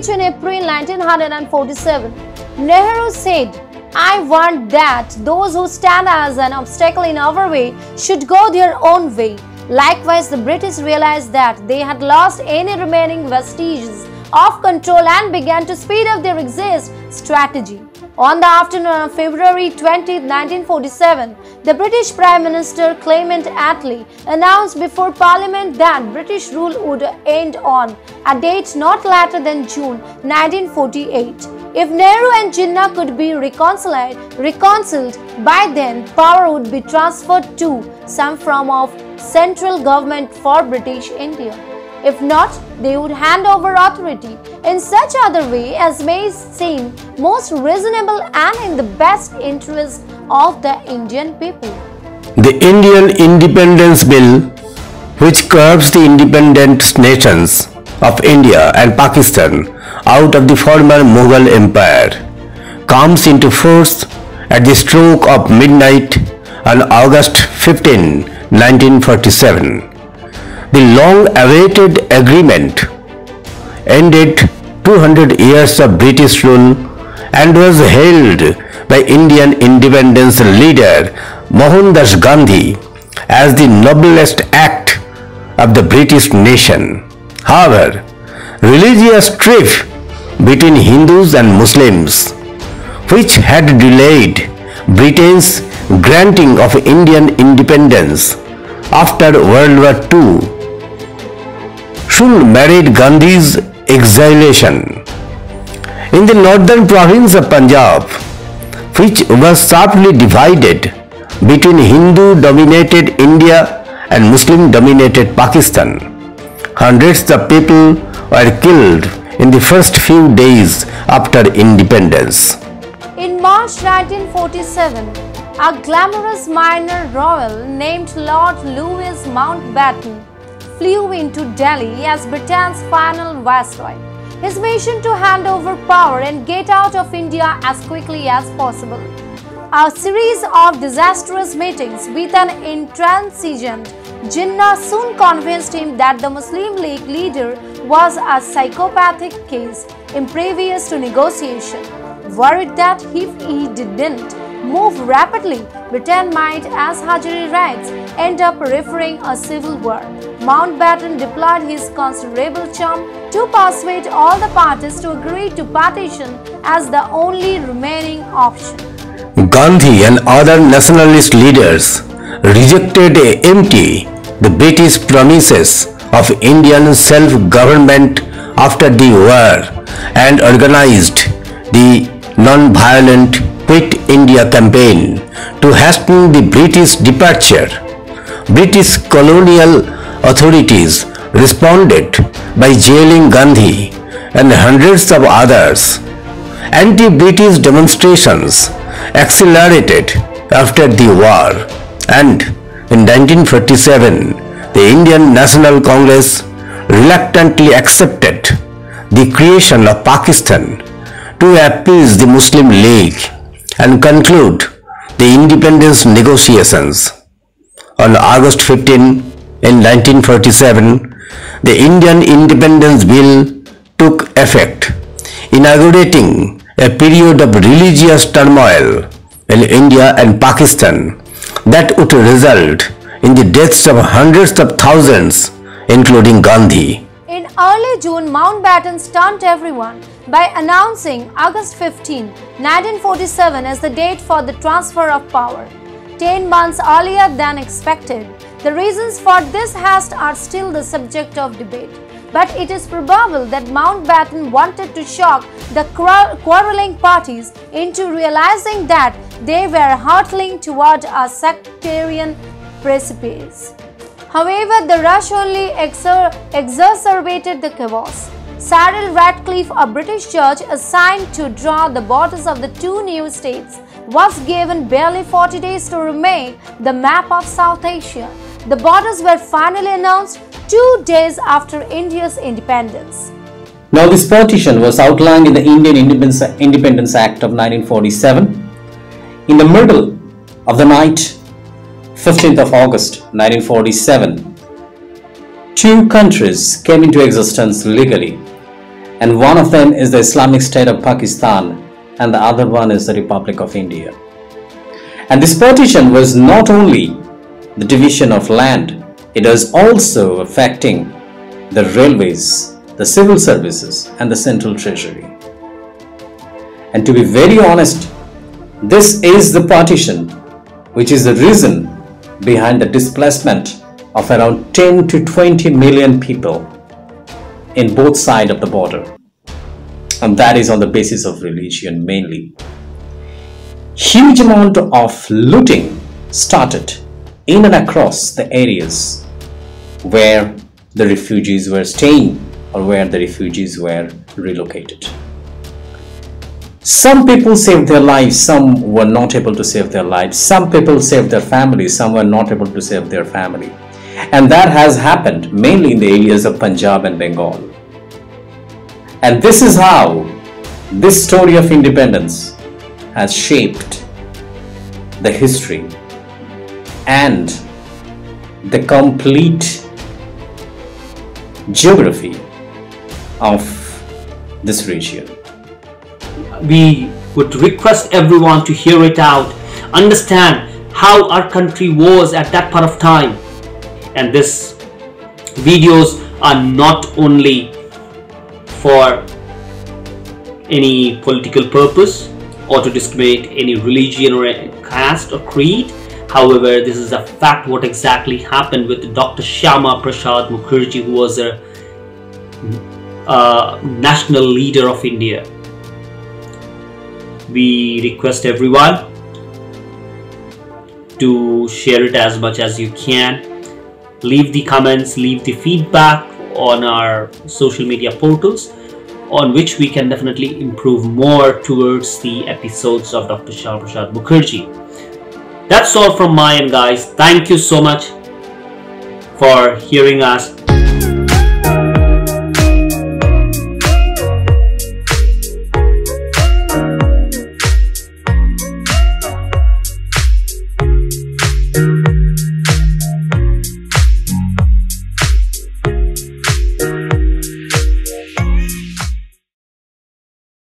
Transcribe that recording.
speech in April 1947, Nehru said, "I want that those who stand as an obstacle in our way should go their own way." Likewise, the British realized that they had lost any remaining vestiges of control and began to speed up their exit strategy. On the afternoon of February 20, 1947, the British Prime Minister Clement Attlee announced before Parliament that British rule would end on a date not later than June 1948. If Nehru and Jinnah could be reconciled by then, power would be transferred to some form of central government for British India. If not, they would hand over authority in such other way as may seem most reasonable and in the best interest of the Indian people. The Indian Independence Bill, which curbs the independent nations of India and Pakistan out of the former Mughal Empire, comes into force at the stroke of midnight on August 15, 1947. The long-awaited agreement ended 200 years of British rule and was hailed by Indian independence leader Mohandas Gandhi as the noblest act of the British nation. However, religious strife between Hindus and Muslims, which had delayed Britain's granting of Indian independence after World War II, soon married Gandhi's exilation. In the northern province of Punjab, which was sharply divided between Hindu-dominated India and Muslim-dominated Pakistan, hundreds of people were killed in the first few days after independence. In March 1947, a glamorous minor royal named Lord Louis Mountbatten flew into Delhi as Britain's final viceroy. His mission to hand over power and get out of India as quickly as possible. A series of disastrous meetings with an intransigent Jinnah soon convinced him that the Muslim League leader was a psychopathic case impervious to negotiation. Worried that if he didn't move rapidly, Britain might, as Hajari writes, end up referring a civil war. Mountbatten deployed his considerable charm to persuade all the parties to agree to partition as the only remaining option. Gandhi and other nationalist leaders rejected empty the British promises of Indian self-government after the war and organized the non-violent Quit India campaign to hasten the British departure. British colonial authorities responded by jailing Gandhi and hundreds of others. Anti-British demonstrations accelerated after the war, and in 1947, the Indian National Congress reluctantly accepted the creation of Pakistan to appease the Muslim League and conclude the independence negotiations. On August 15, in 1947, the Indian Independence Bill took effect, inaugurating a period of religious turmoil in India and Pakistan that would result in the deaths of hundreds of thousands, including Gandhi. In early June, Mountbatten stunned everyone by announcing August 15, 1947 as the date for the transfer of power, 10 months earlier than expected. The reasons for this haste are still the subject of debate, but it is probable that Mountbatten wanted to shock the quarreling parties into realizing that they were hurtling toward a sectarian precipice. However, the rush only exacerbated the chaos. Cyril Ratcliffe, a British judge assigned to draw the borders of the two new states, was given barely 40 days to remake the map of South Asia. The borders were finally announced 2 days after India's independence. Now, this partition was outlined in the Indian Independence Act of 1947. In the middle of the night, 15th of August 1947, two countries came into existence legally. and one of them is the Islamic State of Pakistan, and the other one is the Republic of India. And this partition was not only the division of land, it is also affecting the railways, the civil services, and the central treasury. And to be very honest, this is the partition which is the reason behind the displacement of around 10 to 20 million people in both sides of the border. And that is on the basis of religion mainly. Huge amount of looting started in and across the areas where the refugees were staying or where the refugees were relocated. Some people saved their lives, some were not able to save their lives. Some people saved their families, some were not able to save their family. And that has happened mainly in the areas of Punjab and Bengal. And this is how this story of independence has shaped the history and the complete geography of this region. We would request everyone to hear it out, understand how our country was at that point of time. And these videos are not only for any political purpose or to discriminate any religion or caste or creed. However, this is a fact what exactly happened with Dr. Shyama Prasad Mukherjee, who was a national leader of India. We request everyone to share it as much as you can. Leave the comments, leave the feedback on our social media portals, on which we can definitely improve more towards the episodes of Dr. Shyama Prasad Mukherjee. That's all from my end, guys. Thank you so much for hearing us.